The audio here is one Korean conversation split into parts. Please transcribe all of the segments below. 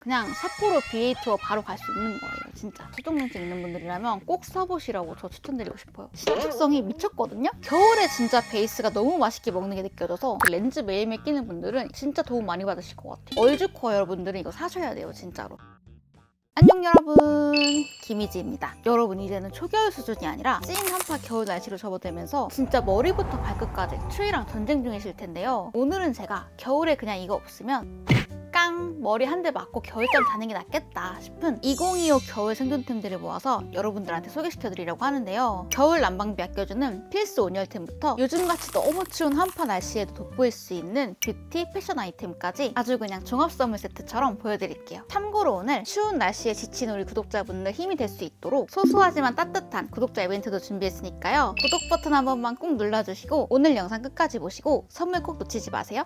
그냥 삿포로 BA 투어 바로 갈 수 있는 거예요. 진짜 수족냉증 있는 분들이라면 꼭 써보시라고 저 추천드리고 싶어요. 신축성이 미쳤거든요. 겨울에 진짜 베이스가 너무 맛있게 먹는 게 느껴져서 그 렌즈 매일매일 끼는 분들은 진짜 도움 많이 받으실 것 같아요. 얼주코어 여러분들은 이거 사셔야 돼요, 진짜로. 안녕 여러분, 김희지입니다. 여러분, 이제는 초겨울 수준이 아니라 찐 한파 겨울 날씨로 접어들면서 진짜 머리부터 발끝까지 추위랑 전쟁 중이실 텐데요. 오늘은 제가 겨울에 그냥 이거 없으면 깡! 머리 한 대 맞고 겨울잠 자는 게 낫겠다 싶은 2025 겨울 생존템들을 모아서 여러분들한테 소개시켜드리려고 하는데요. 겨울 난방비 아껴주는 필수 온열템부터 요즘같이 너무 추운 한파 날씨에도 돋보일 수 있는 뷰티, 패션 아이템까지 아주 그냥 종합 선물 세트처럼 보여드릴게요. 참고로 오늘 추운 날씨에 지친 우리 구독자분들 힘이 될 수 있도록 소소하지만 따뜻한 구독자 이벤트도 준비했으니까요. 구독 버튼 한 번만 꼭 눌러주시고 오늘 영상 끝까지 보시고 선물 꼭 놓치지 마세요.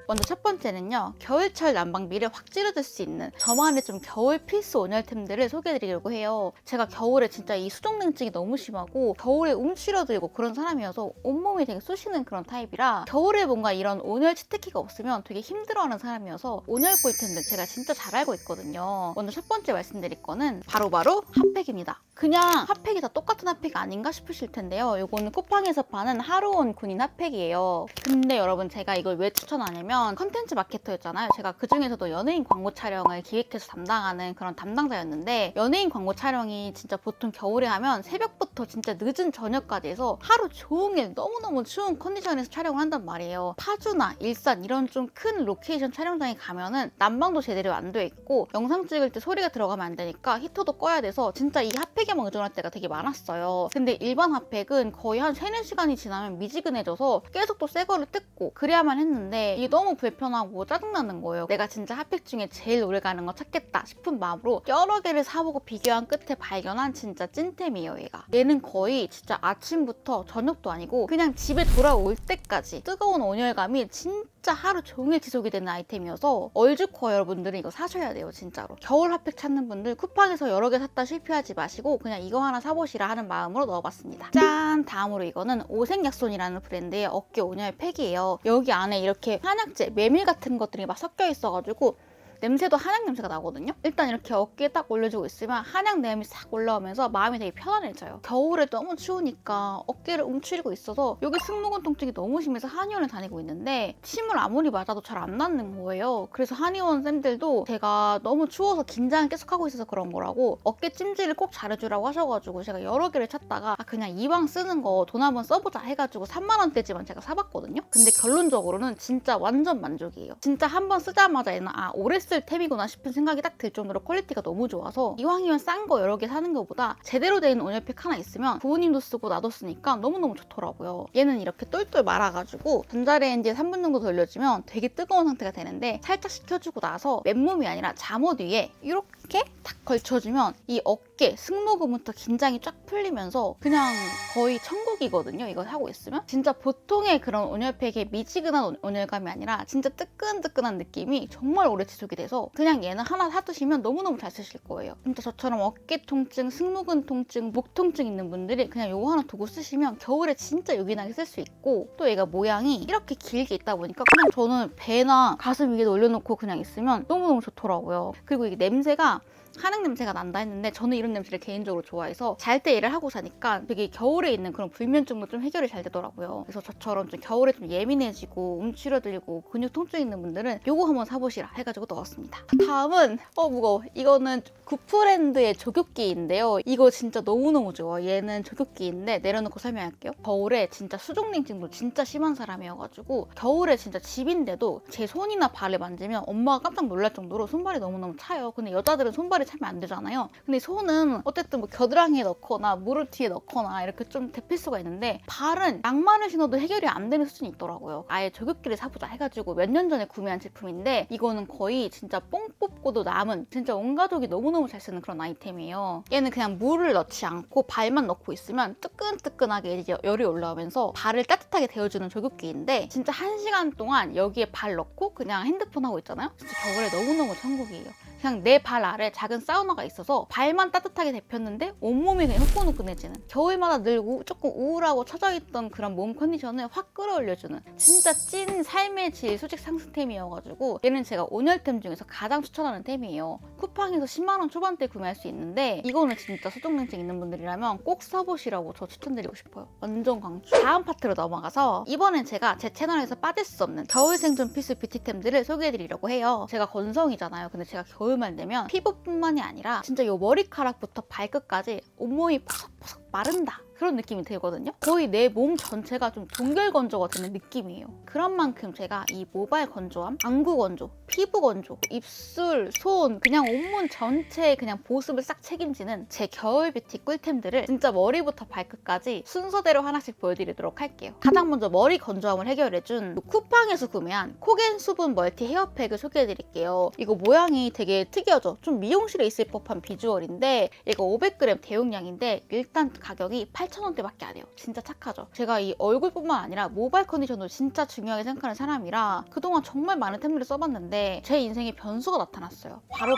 먼저 첫 번째는요, 겨울철 난방비를 확 찌르들 수 있는 저만의 좀 겨울 필수 온열템들을 소개해드리려고 해요. 제가 겨울에 진짜 이 수족냉증이 너무 심하고 겨울에 움츠려들고 그런 사람이어서 온몸이 되게 쑤시는 그런 타입이라 겨울에 뭔가 이런 온열 치트키가 없으면 되게 힘들어하는 사람이어서 온열 꿀템들 제가 진짜 잘 알고 있거든요. 먼저 첫 번째 말씀드릴 거는 바로 핫팩입니다. 그냥 핫팩이 다 똑같은 핫팩 아닌가 싶으실 텐데요. 이거는 쿠팡에서 파는 하루온 군인 핫팩이에요. 근데 여러분, 제가 이걸 왜 추천하냐면 컨텐츠 마케터였잖아요. 제가 그중에서도 연예인 광고 촬영을 기획해서 담당하는 그런 담당자였는데, 연예인 광고 촬영이 진짜 보통 겨울에 하면 새벽부터 진짜 늦은 저녁까지 해서 하루 종일 너무너무 추운 컨디션에서 촬영을 한단 말이에요. 파주나 일산 이런 좀 큰 로케이션 촬영장에 가면은 난방도 제대로 안 돼 있고 영상 찍을 때 소리가 들어가면 안 되니까 히터도 꺼야 돼서 진짜 이 핫팩에만 의존할 때가 되게 많았어요. 근데 일반 핫팩은 거의 한 3-4시간이 지나면 미지근해져서 계속 또 새 거를 뜯고 그래야만 했는데 이게 너무 불편하고 짜증나는 거예요. 내가 진짜 핫팩 중에 제일 오래가는 거 찾겠다 싶은 마음으로 여러 개를 사보고 비교한 끝에 발견한 진짜 찐템이에요, 얘가. 얘는 거의 진짜 아침부터 저녁도 아니고 그냥 집에 돌아올 때까지 뜨거운 온열감이 진짜 하루 종일 지속이 되는 아이템이어서 얼주코어 여러분들은 이거 사셔야 돼요, 진짜로. 겨울 핫팩 찾는 분들 쿠팡에서 여러 개 샀다 실패하지 마시고 그냥 이거 하나 사보시라 하는 마음으로 넣어봤습니다. 짠! 다음으로 이거는 오색약손이라는 브랜드의 어깨 온열 팩이에요. 여기 안에 이렇게 한약재, 메밀 같은 것들이 막 섞여 있어가지고 냄새도 한약 냄새가 나거든요. 일단 이렇게 어깨에 딱 올려주고 있으면 한약 내음이 싹 올라오면서 마음이 되게 편안해져요. 겨울에 너무 추우니까 어깨를 움츠리고 있어서 여기 승모근 통증이 너무 심해서 한의원을 다니고 있는데 침을 아무리 맞아도 잘 안 낫는 거예요. 그래서 한의원 쌤들도 제가 너무 추워서 긴장을 계속 하고 있어서 그런 거라고 어깨 찜질을 꼭 잘해주라고 하셔가지고 제가 여러 개를 찾다가 그냥 이왕 쓰는 거 돈 한번 써보자 해가지고 3만 원대지만 제가 사봤거든요. 근데 결론적으로는 진짜 완전 만족이에요. 진짜 한번 쓰자마자 얘는 오래 쓸 템이구나 싶은 생각이 딱 들 정도로 퀄리티가 너무 좋아서 이왕이면 싼 거 여러 개 사는 것보다 제대로 된 온열팩 하나 있으면 부모님도 쓰고 나도 쓰니까 너무너무 좋더라고요. 얘는 이렇게 똘똘 말아가지고 전자레인지에 3분 정도 돌려주면 되게 뜨거운 상태가 되는데 살짝 식혀주고 나서 맨몸이 아니라 잠옷 위에 이렇게 탁 걸쳐주면 이 어깨, 승모근부터 긴장이 쫙 풀리면서 그냥 거의 천국이거든요. 이거 하고 있으면 진짜 보통의 그런 온열팩의 미지근한 온열감이 아니라 진짜 뜨끈뜨끈한 느낌이 정말 오래 지속이 돼서 그냥 얘는 하나 사두시면 너무너무 잘 쓰실 거예요. 진짜 저처럼 어깨 통증, 승모근 통증, 목 통증 있는 분들이 그냥 요거 하나 두고 쓰시면 겨울에 진짜 요긴하게 쓸 수 있고, 또 얘가 모양이 이렇게 길게 있다 보니까 그냥 저는 배나 가슴 위에 올려놓고 그냥 있으면 너무너무 좋더라고요. 그리고 이게 냄새가 한약 냄새가 난다 했는데 저는 이런 냄새를 개인적으로 좋아해서 잘 때 일을 하고 자니까 되게 겨울에 있는 그런 불면증도 좀 해결이 잘 되더라고요. 그래서 저처럼 좀 겨울에 좀 예민해지고 움츠려들고 근육 통증 있는 분들은 요거 한번 사보시라 해가지고 넣었습니다. 다음은 무거워. 이거는 구프랜드의 조교기인데요. 이거 진짜 너무너무 좋아. 얘는 조교기인데 내려놓고 설명할게요. 겨울에 진짜 수족냉증도 진짜 심한 사람이어가지고 겨울에 진짜 집인데도 제 손이나 발을 만지면 엄마가 깜짝 놀랄 정도로 손발이 너무너무 차요. 근데 여자들은 손발이 차면 안 되잖아요. 근데 손은 어쨌든 뭐 겨드랑이에 넣거나 무릎 뒤에 넣거나 이렇게 좀 데필 수가 있는데 발은 양말을 신어도 해결이 안 되는 수준이 있더라고요. 아예 조교기를 사보자 해가지고 몇 년 전에 구매한 제품인데 이거는 거의 진짜 뽕 뽑고도 남은 진짜 온 가족이 너무너무 잘 쓰는 그런 아이템이에요. 얘는 그냥 물을 넣지 않고 발만 넣고 있으면 뜨끈뜨끈하게 이제 열이 올라오면서 발을 따뜻하게 데워주는 조교기인데 진짜 1시간 동안 여기에 발 넣고 그냥 핸드폰 하고 있잖아요. 진짜 겨울에 너무너무 천국이에요. 그냥 내 발 아래 작은 사우나가 있어서 발만 따뜻하게 데폈는데 온몸이 그냥 후끈후끈해지는, 겨울마다 늘 조금 우울하고 처져있던 그런 몸 컨디션을 확 끌어올려주는 진짜 찐 삶의 질 수직 상승템이어가지고 얘는 제가 온열템 중에서 가장 추천하는 템이에요. 쿠팡에서 10만원 초반대 구매할 수 있는데 이거는 진짜 수족냉증 있는 분들이라면 꼭 써보시라고 저 추천드리고 싶어요. 완전 강추. 다음 파트로 넘어가서 이번엔 제가 제 채널에서 빠질 수 없는 겨울 생존 필수 뷰티템들을 소개해드리려고 해요. 제가 건성이잖아요. 근데 제가 겨울만 되면 피부뿐만이 아니라 진짜 이 머리카락부터 발끝까지 온몸이 퍼석퍼석 마른다, 그런 느낌이 들거든요. 거의 내 몸 전체가 좀 동결 건조가 되는 느낌이에요. 그런 만큼 제가 이 모발 건조함, 안구 건조, 피부 건조, 입술, 손, 그냥 온몸 전체의 그냥 보습을 싹 책임지는 제 겨울 뷰티 꿀템들을 진짜 머리부터 발끝까지 순서대로 하나씩 보여드리도록 할게요. 가장 먼저 머리 건조함을 해결해준 쿠팡에서 구매한 코겐 수분 멀티 헤어팩을 소개해드릴게요. 이거 모양이 되게 특이하죠? 좀 미용실에 있을 법한 비주얼인데 이거 500g 대용량인데 일단 가격이 8,000원대밖에 안 해요. 진짜 착하죠? 제가 이 얼굴뿐만 아니라 모발 컨디션도 진짜 중요하게 생각하는 사람이라 그동안 정말 많은 템들을 써봤는데 제 인생에 변수가 나타났어요. 바로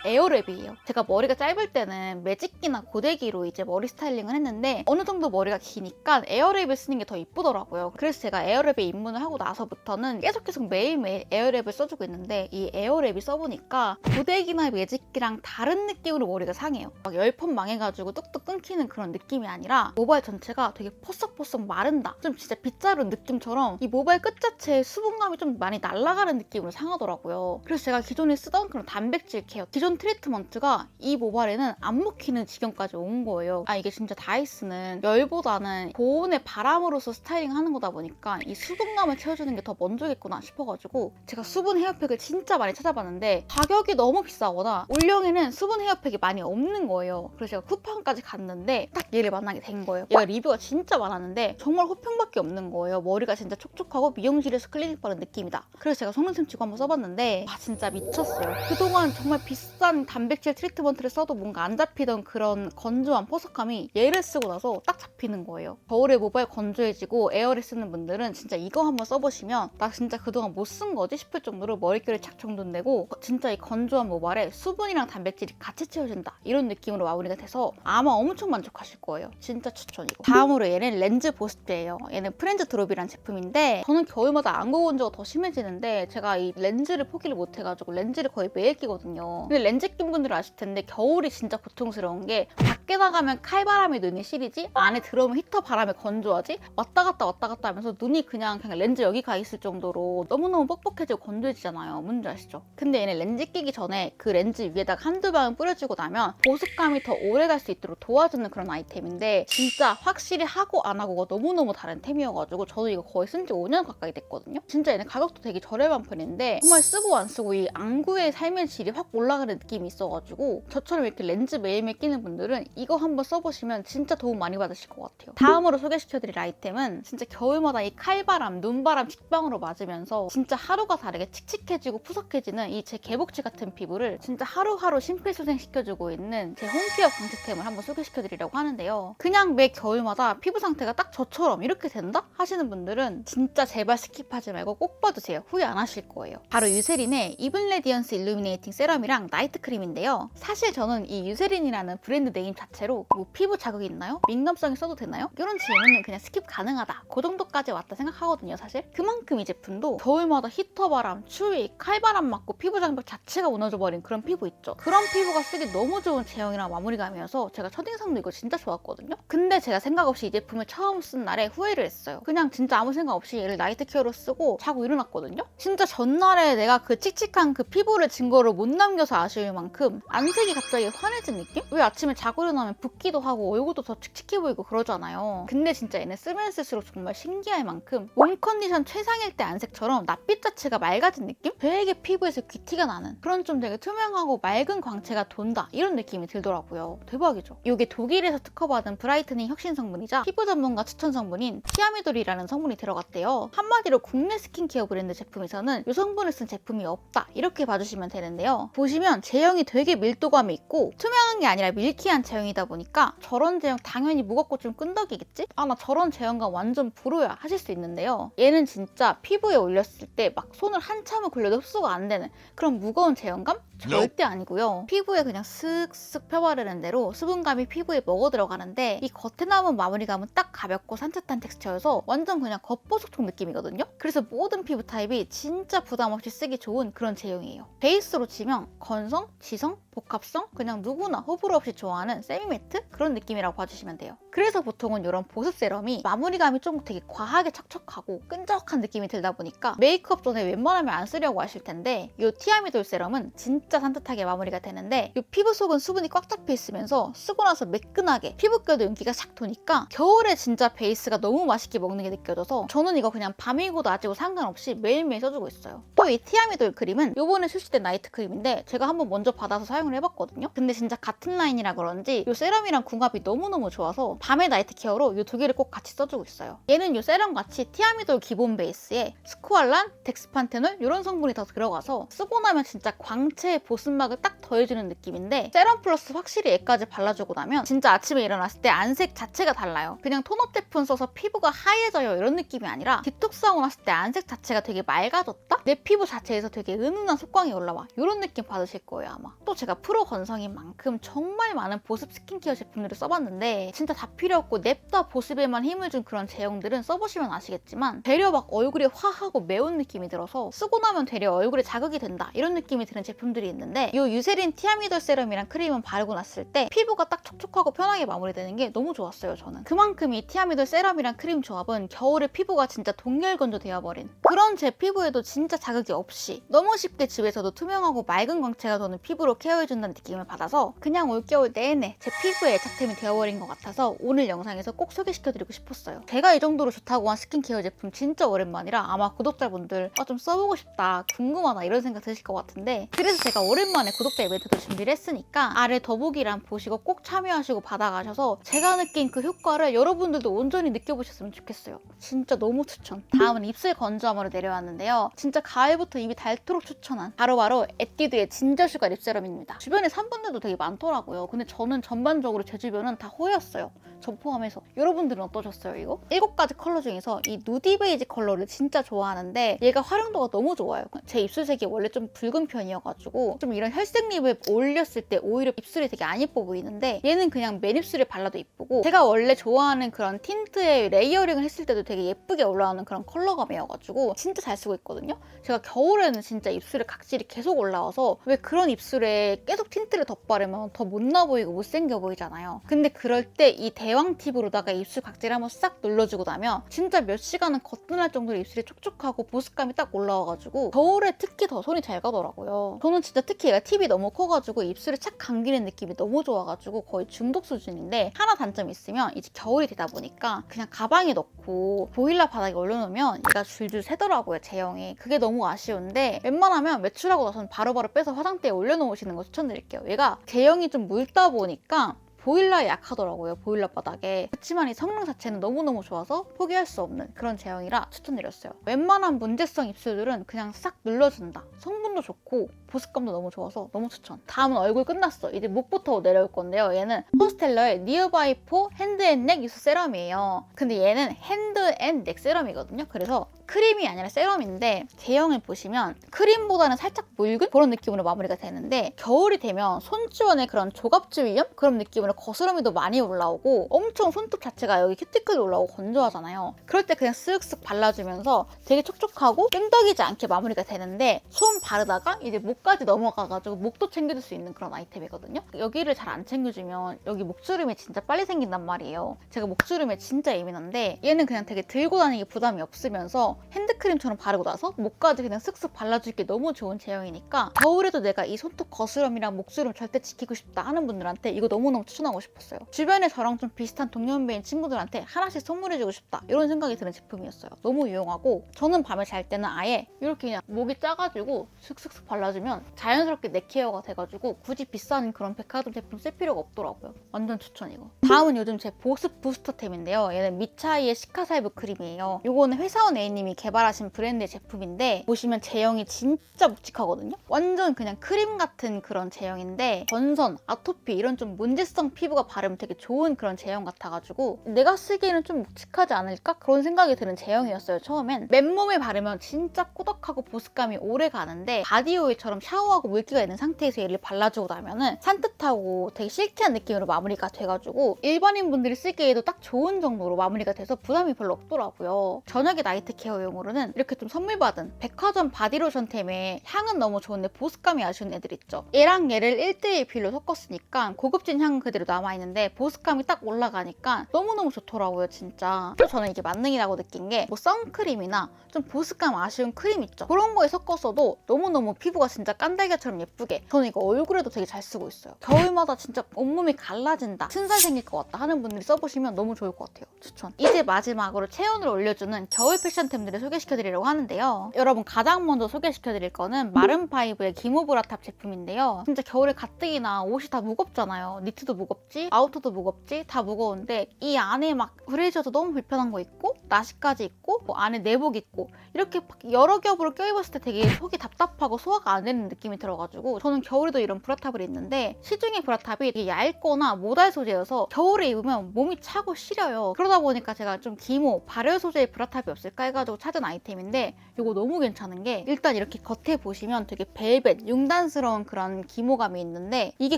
에어랩이에요. 제가 머리가 짧을 때는 매직기나 고데기로 이제 머리 스타일링을 했는데 어느 정도 머리가 기니까 에어랩을 쓰는 게 더 이쁘더라고요. 그래서 제가 에어랩에 입문을 하고 나서부터는 계속 매일매일 에어랩을 써주고 있는데 이 에어랩이 써보니까 고데기나 매직기랑 다른 느낌으로 머리가 상해요. 막 열펌 망해가지고 뚝뚝 끊기는 그런 느낌이 아니라 모발 전체가 되게 퍼석퍼석 마른다, 좀 진짜 빗자루 느낌처럼 이 모발 끝 자체에 수분감이 좀 많이 날아가는 느낌으로 상하더라고요. 그래서 제가 기존에 쓰던 그런 단백질 케어, 기존 트리트먼트가 이 모발에는 안 먹히는 지경까지 온 거예요. 이게 진짜 다이슨은 열보다는 고온의 바람으로서 스타일링 하는 거다 보니까 이 수분감을 채워주는 게 더 먼저겠구나 싶어가지고 제가 수분 헤어팩을 진짜 많이 찾아봤는데 가격이 너무 비싸거나 올영에는 수분 헤어팩이 많이 없는 거예요. 그래서 제가 쿠팡까지 갔는데 딱 얘를 만나게 된 거예요. 얘가 리뷰가 진짜 많았는데 정말 호평밖에 없는 거예요. 머리가 진짜 촉촉하고 미용실에서 클리닉 바른 느낌이다. 그래서 제가 속눈썹 치고 한번 써봤는데 진짜 미쳤어요. 그동안 정말 비싼 단백질 트리트먼트를 써도 뭔가 안 잡히던 그런 건조한 퍼석함이 얘를 쓰고 나서 딱 잡히는 거예요. 겨울에 모발 건조해지고 에어를 쓰는 분들은 진짜 이거 한번 써보시면 나 진짜 그동안 못 쓴 거지 싶을 정도로 머릿결이 착 정돈되고 진짜 이 건조한 모발에 수분이랑 단백질이 같이 채워진다, 이런 느낌으로 마무리가 돼서 아마 엄청 만족하실 거예요. 진짜 추천이고. 다음으로 얘는 렌즈 보습제예요. 얘는 프렌즈 드롭이란 제품인데 저는 겨울마다 안구 건조가 더 심해지는데 제가 이 렌즈를 포기를 못 해가지고 렌즈를 거의 매일 끼거든요. 근데 렌즈 낀 분들은 아실 텐데 겨울이 진짜 고통스러운 게 밖에 나가면 칼바람에 눈이 시리지, 안에 들어오면 히터 바람에 건조하지, 왔다 갔다 하면서 눈이 그냥 렌즈 여기 가 있을 정도로 너무너무 뻑뻑해지고 건조해지잖아요. 뭔지 아시죠? 근데 얘는 렌즈 끼기 전에 그 렌즈 위에다가 한두 방울 뿌려주고 나면 보습감이 더 오래 갈 수 있도록 도와주는 그런 아이템인데 진짜 확실히 하고 안 하고가 너무너무 다른 템이어가지고 저도 이거 거의 쓴 지 5년 가까이 됐거든요. 진짜 얘는 가격도 되게 저렴한 편인데 정말 쓰고 안 쓰고 이 안구의 삶의 질이 확 올라가는 느낌이 있어가지고 저처럼 이렇게 렌즈 매일매일 끼는 분들은 이거 한번 써보시면 진짜 도움 많이 받으실 것 같아요. 다음으로 소개시켜드릴 아이템은 진짜 겨울마다 이 칼바람, 눈바람, 직방으로 맞으면서 진짜 하루가 다르게 칙칙해지고 푸석해지는 이 제 개복치 같은 피부를 진짜 하루하루 심폐소생시켜주고 있는 제 홈케어 강추템을 한번 소개시켜드리려고 하는데요. 그냥 매 겨울마다 피부 상태가 딱 저처럼 이렇게 된다? 하시는 분들은 진짜 제발 스킵하지 말고 꼭 봐주세요. 후회 안 하실 거예요. 바로 유세린의 이븐 레디언스 일루미네이팅 세럼이랑 나이트 크림인데요. 사실 저는 이 유세린이라는 브랜드 네임 자체로 뭐 피부 자극이 있나요? 민감성이 써도 되나요? 이런 질문은 그냥 스킵 가능하다, 그 정도까지 왔다 생각하거든요. 사실 그만큼 이 제품도 겨울마다 히터 바람, 추위, 칼바람 맞고 피부 장벽 자체가 무너져버린 그런 피부 있죠. 그런 피부가 쓰기 너무 좋은 제형이랑 마무리감이어서 제가 첫인상도 이거 진짜 좋았거든요. 근데 제가 생각 없이 이 제품을 처음 쓴 날에 후회를 했어요. 그냥 진짜 아무 생각 없이 얘를 나이트 케어로 쓰고 자고 일어났거든요. 진짜 전날에 내가 그 칙칙한 그 피부를 증거를 못 남겨서 아쉬울 만큼 안색이 갑자기 환해진 느낌? 왜 아침에 자고 일어나면 붓기도 하고 얼굴도 더 칙칙해 보이고 그러잖아요. 근데 진짜 얘는 쓰면 쓸수록 정말 신기할 만큼 몸 컨디션 최상일 때 안색처럼 낯빛 자체가 맑아진 느낌? 되게 피부에서 귀티가 나는 그런 좀 되게 투명하고 맑은 광채가 돈다, 이런 느낌이 들더라고요. 대박이죠? 이게 독일에서 특허받은 브라이트닝 혁신 성분이자 피부 전문가 추천 성분인 티아미돌이라는 성분이 들어갔대요. 한마디로 국내 스킨케어 브랜드 제품에서는 이 성분을 쓴 제품이 없다, 이렇게 봐주시면 되는데요. 보시면 제형이 되게 밀도감이 있고 투명한 게 아니라 밀키한 제형이다 보니까 저런 제형 당연히 무겁고 좀 끈덕이겠지? 나 저런 제형감 완전 불호야 하실 수 있는데요. 얘는 진짜 피부에 올렸을 때 막 손을 한참을 굴려도 흡수가 안 되는 그런 무거운 제형감? 절대 아니고요. 피부에 그냥 슥슥 펴바르는 대로 수분감이 피부에 먹어 들어가는데 이 겉에 남은 마무리감은 딱 가볍고 산뜻한 텍스처여서 완전 그냥 겉보속촉 느낌이거든요. 그래서 모든 피부 타입이 진짜 부담 없이 쓰기 좋은 그런 제형이에요. 베이스로 치면 건성, 지성, 복합성, 그냥 누구나 호불호 없이 좋아하는 세미매트? 그런 느낌이라고 봐주시면 돼요. 그래서 보통은 이런 보습 세럼이 마무리감이 좀 되게 과하게 척척하고 끈적한 느낌이 들다 보니까 메이크업 전에 웬만하면 안 쓰려고 하실 텐데 이 티아미돌 세럼은 진짜 산뜻하게 마무리가 되는데 이 피부 속은 수분이 꽉 잡혀 있으면서 쓰고 나서 매끈하게 피부결도 윤기가 싹 도니까 겨울에 진짜 베이스가 너무 맛있게 먹는 게 느껴져서 저는 이거 그냥 밤이고 낮이고 상관없이 매일매일 써주고 있어요. 또 이 티아미돌 크림은 요번에 출시된 나이트 크림인데 제가 한번 먼저 받아서 사용을 해봤거든요. 근데 진짜 같은 라인이라 그런지 이 세럼이랑 궁합이 너무너무 좋아서 밤에 나이트 케어로 이 두 개를 꼭 같이 써주고 있어요. 얘는 이 세럼 같이 티아미돌 기본 베이스에 스쿠알란, 덱스판테놀 이런 성분이 더 들어가서 쓰고 나면 진짜 광채의 보습막을 딱 더해주는 느낌인데 세럼 플러스 확실히 얘까지 발라주고 나면 진짜 아침에 일어났을 때 안색 자체가 달라요. 그냥 톤업 제품 써서 피부가 하얘져요 이런 느낌이 아니라 디톡스하고 났을 때 안색 자체가 되게 맑아졌다? 내 피부 자체에서 되게 은은한 속광이 올라와 이런 느낌 받으실 거예요 아마. 또 제가 프로 건성인 만큼 정말 많은 보습 스킨케어 제품들을 써봤는데 진짜 다 필요 없고 냅다 보습에만 힘을 준 그런 제형들은 써보시면 아시겠지만 되려 막 얼굴이 화하고 매운 느낌이 들어서 쓰고 나면 되려 얼굴에 자극이 된다 이런 느낌이 드는 제품들이 있는데 이 유세린 티아미돌 세럼이랑 크림은 바르고 났을 때 피부가 딱 촉촉하고 편하게 마무리되는 게 너무 좋았어요 저는. 그만큼 이 티아미돌 세럼이랑 크림 조합은 겨울에 피부가 진짜 동결건조 되어버린 그런 제 피부에도 진짜 자극이 없이 너무 쉽게 집에서도 투명하고 맑은 광채가 도는 피부로 케어해준다는 느낌을 받아서 그냥 올겨울 내내 제 피부에 애착템이 되어버린 것 같아서 오늘 영상에서 꼭 소개시켜드리고 싶었어요. 제가 이 정도로 좋다고 한 스킨케어 제품 진짜 오랜만이라 아마 구독자분들 좀 써보고 싶다, 궁금하다 이런 생각 드실 것 같은데 그래서 제가 오랜만에 구독자 이벤트도 준비를 했으니까 아래 더보기란 보시고 꼭 참여하시고 받아가셔서 제가 느낀 그 효과를 여러분들도 온전히 느껴보셨으면 좋겠어요. 진짜 너무 추천. 다음은 입술 건조함으로 내려왔는데요. 진짜 가을부터 입이 닳도록 추천한 바로바로 에뛰드의 진저 슈가 립 세럼입니다. 주변에 산 분들도 되게 많더라고요. 근데 저는 전반적으로 제 주변은 다 호였어요. 저 포함해서. 여러분들은 어떠셨어요 이거? 7가지 컬러 중에서 이 누디 베이지 컬러를 진짜 좋아하는데 얘가 활용도가 너무 좋아요. 제 입술색이 원래 좀 붉은 편이어가지고 좀 이런 혈색 립을 올렸을 때 오히려 입술이 되게 안 예뻐 보이는데 얘는 그냥 맨 입술에 발라도 예쁘고 제가 원래 좋아하는 그런 틴트에 레이어링을 했을 때도 되게 예쁘게 올라오는 그런 컬러감이어가지고 진짜 잘 쓰고 있거든요. 제가 겨울에는 진짜 입술에 각질이 계속 올라와서 왜 그런 입술에 계속 틴트를 덧바르면 더 못나 보이고 못생겨 보이잖아요. 근데 그럴 때 이 대왕 팁으로다가 입술 각질 한번 싹 눌러주고 나면 진짜 몇 시간은 거뜬할 정도로 입술이 촉촉하고 보습감이 딱 올라와가지고 겨울에 특히 더 손이 잘 가더라고요. 저는 진짜 특히 얘가 팁이 너무 커가지고 입술에 착 감기는 느낌이 너무 좋아가지고 거의 중독 수준인데 하나 단점이 있으면 이제 겨울이 되다 보니까 그냥 가방에 넣고 보일러 바닥에 올려놓으면 얘가 줄줄 새더라고요 제형이. 그게 너무 아쉬운데 웬만하면 외출하고 나서는 바로바로 빼서 화장대에 올려놓으시는 거 추천드릴게요. 얘가 제형이 좀 묽다 보니까 보일러에 약하더라고요. 보일러 바닥에. 그렇지만 이 성능 자체는 너무너무 좋아서 포기할 수 없는 그런 제형이라 추천드렸어요. 웬만한 문제성 입술들은 그냥 싹 눌러준다. 성분도 좋고 보습감도 너무 좋아서 너무 추천. 다음은 얼굴 끝났어. 이제 목부터 내려올 건데요. 얘는 허스텔러의 니어바이 포 핸드 앤 넥 유수 세럼이에요. 근데 얘는 핸드 앤 넥 세럼이거든요. 그래서 크림이 아니라 세럼인데 제형을 보시면 크림보다는 살짝 묽은 그런 느낌으로 마무리가 되는데 겨울이 되면 손주변의 그런 조갑주 위염? 그런 느낌으로 거스러미도 많이 올라오고 엄청 손톱 자체가 여기 큐티클이 올라오고 건조하잖아요. 그럴 때 그냥 쓱쓱 발라주면서 되게 촉촉하고 끈적이지 않게 마무리가 되는데 손 바르다가 이제 목까지 넘어가가지고 목도 챙겨줄 수 있는 그런 아이템이거든요. 여기를 잘 안 챙겨주면 여기 목주름이 진짜 빨리 생긴단 말이에요. 제가 목주름에 진짜 예민한데 얘는 그냥 되게 들고 다니기 부담이 없으면서 핸드크림처럼 바르고 나서 목까지 그냥 쓱쓱 발라주기 너무 좋은 제형이니까 겨울에도 내가 이 손톱 거스름이랑 목주름 절대 지키고 싶다 하는 분들한테 이거 너무너무 추천하고 싶었어요. 주변에 저랑 좀 비슷한 동년배인 친구들한테 하나씩 선물해주고 싶다 이런 생각이 드는 제품이었어요. 너무 유용하고 저는 밤에 잘 때는 아예 이렇게 그냥 목이 짜가지고 슥슥슥 발라주면 자연스럽게 넥 케어가 돼가지고 굳이 비싼 그런 백화점 제품 쓸 필요가 없더라고요. 완전 추천 이거. 다음은 요즘 제 보습 부스터템인데요. 얘는 미차이의 시카살브 크림이에요. 이거는 회사원 A님이 개발하신 브랜드의 제품인데 보시면 제형이 진짜 묵직하거든요. 완전 그냥 크림 같은 그런 제형인데 건선, 아토피 이런 좀 문제성 피부가 바르면 되게 좋은 그런 제형 같아가지고 내가 쓰기에는 좀 묵직하지 않을까? 그런 생각이 드는 제형이었어요 처음엔. 맨몸에 바르면 진짜 꾸덕하고 보습감이 오래 가는데 바디 오일처럼 샤워하고 물기가 있는 상태에서 얘를 발라주고 나면은 산뜻하고 되게 실키한 느낌으로 마무리가 돼가지고 일반인 분들이 쓰기에도 딱 좋은 정도로 마무리가 돼서 부담이 별로 없더라고요. 저녁에 나이트 케어용으로는 이렇게 좀 선물 받은 백화점 바디로션템에 향은 너무 좋은데 보습감이 아쉬운 애들 있죠. 얘랑 얘를 1:1 비율로 섞었으니까 고급진 향은 그대로 남아있는데 보습감이 딱 올라가니까 너무너무 좋더라고요, 진짜. 또 저는 이게 만능이라고 느낀 게 뭐 선크림이나 좀 보습감 아쉬운 크림 있죠. 그런 거에 섞었어도 너무너무 피부가 진짜 깐달걀처럼 예쁘게. 저는 이거 얼굴에도 되게 잘 쓰고 있어요. 겨울마다 진짜 온몸이 갈라진다, 튼살 생길 것 같다 하는 분들이 써보시면 너무 좋을 것 같아요. 추천. 이제 마지막으로 체온을 올려주는 겨울 패션템들을 소개시켜드리려고 하는데요. 여러분, 가장 먼저 소개시켜드릴 거는 마른파이브의 기모브라탑 제품인데요. 진짜 겨울에 가뜩이나 옷이 다 무겁잖아요. 니트도 무겁지, 아우터도 무겁지, 다 무거운데 이 안에 막 브레이저도 너무 불편한 거 있고 나시까지 있고 뭐 안에 내복 있고 이렇게 여러 겹으로 껴입었을 때 되게 속이 답답하고 소화가 안 되는 느낌이 들어가지고 저는 겨울에도 이런 브라탑을 입는데 시중에 브라탑이 되게 얇거나 모달 소재여서 겨울에 입으면 몸이 차고 시려요. 그러다 보니까 제가 좀 기모, 발열 소재의 브라탑이 없을까 해가지고 찾은 아이템인데 이거 너무 괜찮은 게 일단 이렇게 겉에 보시면 되게 벨벳, 융단스러운 그런 기모감이 있는데 이게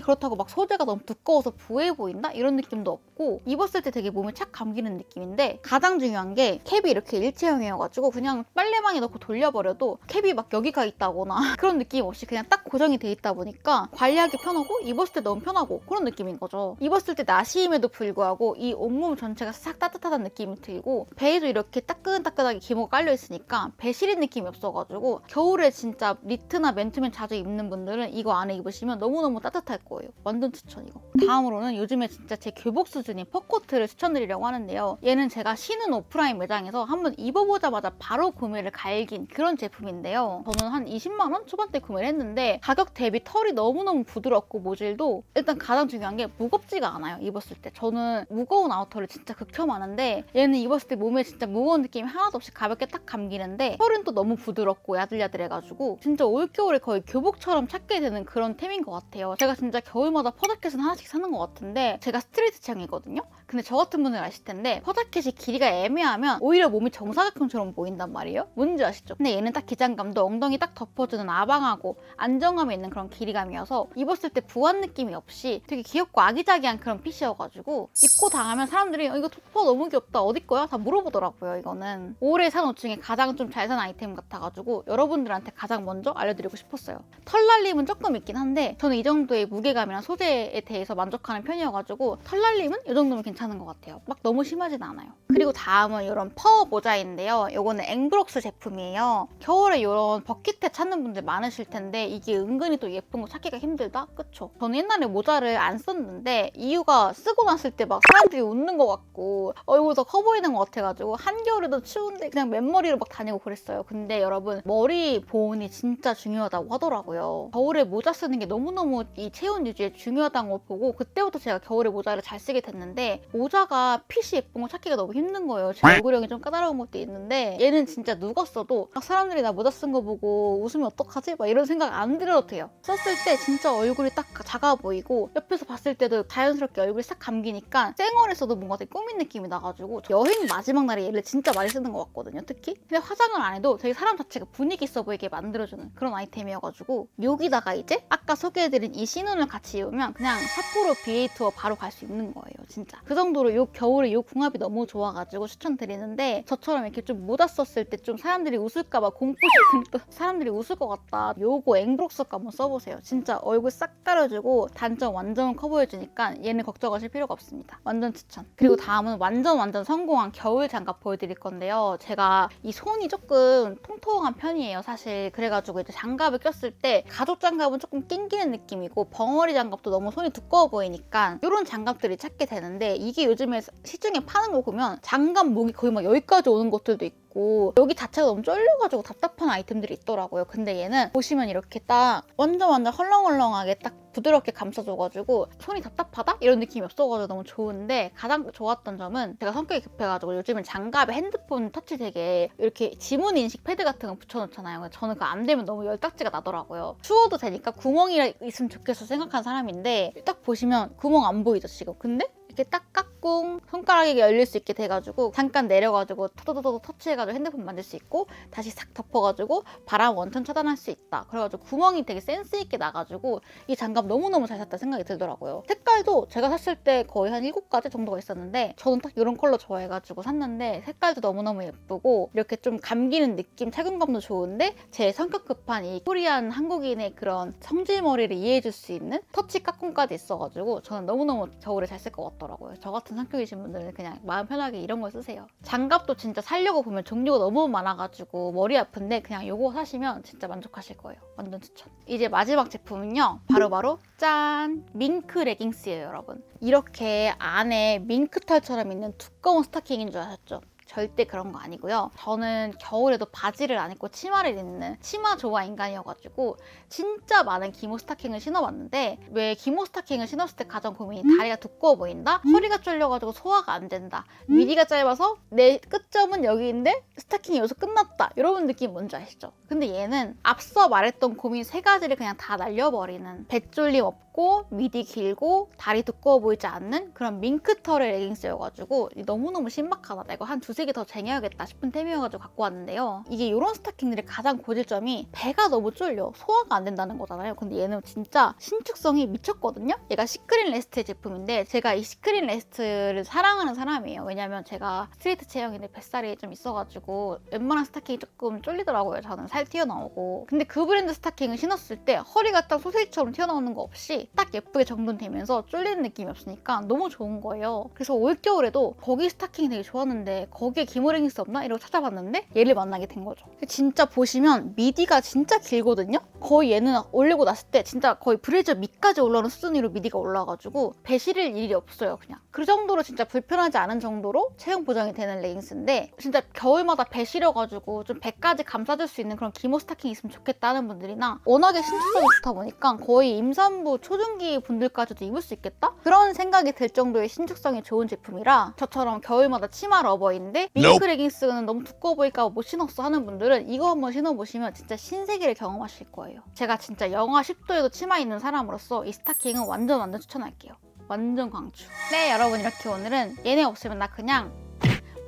그렇다고 막 소재가 너무 두꺼워서 부해 보인다? 이런 느낌도 없고 입었을 때 되게 몸에 착 감기는 느낌인데 가장 중요한 게 캡이 이렇게 일체형이어가지고 그냥 빨래망에 넣고 돌려버려도 캡이 막 여기가 있다거나 그런 느낌 없이 그냥 딱 고정이 돼 있다 보니까 관리하기 편하고 입었을 때 너무 편하고 그런 느낌인 거죠. 입었을 때 나시임에도 불구하고 이 온몸 전체가 싹 따뜻하다는 느낌이 들고 배에도 이렇게 따끈따끈하게 기모가 깔려있으니까 배 시린 느낌이 없어가지고 겨울에 진짜 니트나 맨투맨 자주 입는 분들은 이거 안에 입으시면 너무너무 따뜻할 거예요. 완전 추천 이거. 다음으로는 요즘에 진짜 제 교복 수준인 퍼코트를 추천드리려고 하는데요. 얘는 제가 신은 오프라인 매장에서 한번 입어보자마자 바로 구매를 갈긴 그런 제품인데요. 저는 한 20만 원 초반대 구매를 했는데 가격 대비 털이 너무너무 부드럽고 모질도 일단 가장 중요한 게 무겁지가 않아요. 입었을 때. 저는 무거운 아우터를 진짜 극혐하는데 얘는 입었을 때 몸에 진짜 무거운 느낌이 하나도 없이 가볍게 딱 감기는데 털은 또 너무 부드럽고 야들야들해가지고 진짜 올겨울에 거의 교복처럼 찾게 되는 그런 템인 것 같아요. 제가 진짜 겨울마다 퍼자켓은 하나씩 사는 것 같은데 제가 스트레이트 체형이거든요. 근데 저 같은 분들 아실 텐데 퍼자켓이 길이가 애매하면 오히려 몸이 정사각형처럼 보인단 말이에요. 뭔지 아시죠? 근데 얘는 딱 기장감도 엉덩이 딱 덮어주는 아방하고 안정감이 있는 그런 길이감이어서 입었을 때 부한 느낌이 없이 되게 귀엽고 아기자기한 그런 핏이어가지고 입고 당하면 사람들이 이거 토퍼 너무 귀엽다 어디 거야? 다 물어보더라고요. 이거는 올해 산 옷 중에 가장 좀 잘 산 아이템 같아가지고 여러분들한테 가장 먼저 알려드리고 싶었어요. 털날림은 조금 있긴 한데 저는 이 정도의 무게감이랑 소재에 대해서 만족하는 편이어가지고 털날림은 이 정도면 괜찮은 것 같아요. 막 너무 심하진 않아요. 그리고 다음은 이런 퍼 모자인데요. 이거는 앵브록스 제품이에요. 겨울에 이런 버킷햇 찾는 분들 많으실 텐데 이게 은근히 또 예쁜 거 찾기가 힘들다? 그쵸? 저는 옛날에 모자를 안 썼는데 이유가 쓰고 났을 때 막 사람들이 웃는 것 같고 얼굴 더 커 보이는 것 같아가지고 한겨울에도 추운데 그냥 맨머리로 막 다니고 그랬어요. 근데 여러분 머리 보온이 진짜 중요하다고 하더라고요. 겨울에 모자 쓰는 게 너무너무 이 체온 유지에 중요하다는 걸 보고 그때부터 제가 겨울에 모자를 잘 쓰게 됐는데 모자가 핏이 예쁜 거 찾기가 너무 힘든 거예요. 제 얼굴형이 좀 까다로운 것도 있는데 얘는 진짜 누가 써도 막 사람들이 나 모자 쓴 거 보고 웃으면 어떡하지? 막 이런 생각 안 들어도 돼요. 썼을 때 진짜 얼굴이 딱 작아 보이고 옆에서 봤을 때도 자연스럽게 얼굴이 싹 감기니까 쌩얼에서도 뭔가 되게 꾸민 느낌이 나가지고 여행 마지막 날에 얘를 진짜 많이 쓰는 것 같거든요. 특히 근데 화장을 안 해도 되게 사람 자체가 분위기 있어 보이게 만들어주는 그런 아이템이어가지고 여기다가 이제 아까 소개해드린 이 신혼을 같이 입으면 그냥 삿포로 BA 투어 바로 갈 수 있는 거예요. 진짜 그 정도로 요 겨울에 요 궁합이 너무 좋아가지고 추천드리는데 저처럼 이렇게 좀 모자 썼을 때 좀 사람들이 웃을까봐 공포심 또 사람들이 웃을 것 같다. 요거 앵브록스 거 한번 써보세요. 진짜 얼굴 싹 가려주고 단점 완전 커버해주니까 얘는 걱정하실 필요가 없습니다. 완전 추천. 그리고 다음은 완전 성공한 겨울 장갑 보여드릴 건데요. 제가 이 손이 조금 통통한 편이에요. 사실 그래가지고 이제 장갑을 꼈을 때 가죽 장갑은 조금 낑기는 느낌이고 벙어리 장갑도 너무 손이 두꺼워 보이니까 이런 장갑들이 찾게 되는데 이게 요즘에 시중에 파는 거 보면 장갑 목이 거의 막 여기까지 오는 것들도 있고 여기 자체가 너무 쫄려가지고 답답한 아이템들이 있더라고요. 근데 얘는 보시면 이렇게 딱 완전 헐렁헐렁하게 딱 부드럽게 감싸줘가지고 손이 답답하다? 이런 느낌이 없어가지고 너무 좋은데 가장 좋았던 점은 제가 성격이 급해가지고 요즘은 장갑에 핸드폰 터치 되게 이렇게 지문 인식 패드 같은 거 붙여놓잖아요. 저는 그거 안 되면 너무 열딱지가 나더라고요. 추워도 되니까 구멍이 있으면 좋겠어 생각하는 사람인데 딱 보시면 구멍 안 보이죠 지금? 근데 이렇게 딱 깍꿍 손가락이 열릴 수 있게 돼가지고 잠깐 내려가지고 터더더더 터치해가지고 핸드폰 만질 수 있고 다시 싹 덮어가지고 바람 원천 차단할 수 있다. 그래가지고 구멍이 되게 센스 있게 나가지고 이 장갑 너무너무 잘 샀다 생각이 들더라고요. 색깔도 제가 샀을 때 거의 한 7가지 정도가 있었는데 저는 딱 이런 컬러 좋아해가지고 샀는데 색깔도 너무너무 예쁘고 이렇게 좀 감기는 느낌, 착용감도 좋은데 제 성격 급한 이 코리안 한국인의 그런 성질머리를 이해해줄 수 있는 터치 깍꿍까지 있어가지고 저는 너무너무 겨울에 잘 쓸 것 같더라고요. 저 같은 성격이신 분들은 그냥 마음 편하게 이런 걸 쓰세요. 장갑도 진짜 사려고 보면 종류가 너무 많아가지고 머리 아픈데 그냥 이거 사시면 진짜 만족하실 거예요. 완전 추천. 이제 마지막 제품은요. 바로바로 짠! 밍크 레깅스예요, 여러분. 이렇게 안에 밍크털처럼 있는 두꺼운 스타킹인 줄 아셨죠? 절대 그런 거 아니고요. 저는 겨울에도 바지를 안 입고 치마를 입는 치마 좋아 인간이어가지고 진짜 많은 기모 스타킹을 신어봤는데 왜 기모 스타킹을 신었을 때 가장 고민이 다리가 두꺼워 보인다? 허리가 쫄려가지고 소화가 안 된다. 미디가 짧아서 내 끝점은 여기인데 스타킹이 여기서 끝났다. 이런 느낌 뭔지 아시죠? 근데 얘는 앞서 말했던 고민 3가지를 그냥 다 날려버리는 뱃졸림 없고 미디 길고 다리 두꺼워 보이지 않는 그런 밍크털의 레깅스여가지고 너무너무 신박하다. 나 이거 한 2-3개 더 쟁여야겠다 싶은 템이어가지고 갖고 왔는데요. 이게 이런 스타킹들이 가장 고질 점이 배가 너무 쫄려. 소화가 안 된다는 거잖아요. 근데 얘는 진짜 신축성이 미쳤거든요. 얘가 시크린 레스트의 제품인데 제가 이 시크린 레스트를 사랑하는 사람이에요. 왜냐면 제가 스트레이트 체형인데 뱃살이 좀 있어가지고 웬만한 스타킹이 조금 쫄리더라고요. 저는 살 튀어나오고. 근데 그 브랜드 스타킹을 신었을 때 허리가 딱 소세지처럼 튀어나오는 거 없이 딱 예쁘게 정돈되면서 쫄리는 느낌이 없으니까 너무 좋은 거예요. 그래서 올겨울에도 거기 스타킹이 되게 좋았는데 거기에 기모 레깅스 없나? 이러고 찾아봤는데 얘를 만나게 된 거죠. 진짜 보시면 미디가 진짜 길거든요? 거의 얘는 올리고 났을 때 진짜 거의 브래저 밑까지 올라오는 수준으로 미디가 올라와가지고 배 실릴 일이 없어요. 그냥 그 정도로 진짜 불편하지 않은 정도로 체형 보정이 되는 레깅스인데 진짜 겨울마다 배 실려가지고 좀 배까지 감싸줄 수 있는 그런 기모 스타킹 있으면 좋겠다는 분들이나 워낙에 신축성이 좋다 보니까 거의 임산부 초중기 분들까지도 입을 수 있겠다? 그런 생각이 들 정도의 신축성이 좋은 제품이라 저처럼 겨울마다 치마 러버인데 밍크 레깅스는 너무 두꺼워 보일까 못 신었어 하는 분들은 이거 한번 신어보시면 진짜 신세계를 경험하실 거예요. 제가 진짜 영하 10도에도 치마 입는 사람으로서 이 스타킹은 완전 추천할게요. 완전 강추. 네, 여러분 이렇게 오늘은 얘네 없으면 나 그냥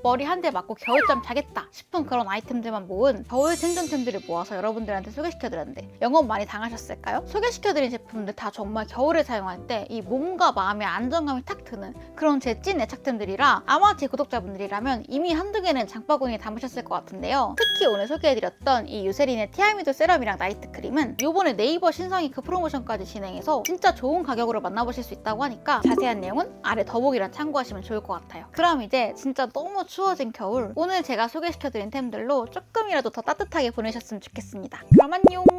머리 한 대 맞고 겨울잠 자겠다 싶은 그런 아이템들만 모은 겨울 생존템들을 모아서 여러분들한테 소개시켜드렸는데 영업 많이 당하셨을까요? 소개시켜드린 제품들 다 정말 겨울에 사용할 때 이 몸과 마음의 안정감이 탁 드는 그런 제 찐 애착템들이라 아마 제 구독자분들이라면 이미 한두 개는 장바구니에 담으셨을 것 같은데요. 특히 오늘 소개해드렸던 이 유세린의 티아미드 세럼이랑 나이트 크림은 요번에 네이버 신상이크 프로모션까지 진행해서 진짜 좋은 가격으로 만나보실 수 있다고 하니까 자세한 내용은 아래 더보기란 참고하시면 좋을 것 같아요. 그럼 이제 진짜 너무 추워진 겨울 오늘 제가 소개시켜드린 템들로 조금이라도 더 따뜻하게 보내셨으면 좋겠습니다. 그럼 안녕!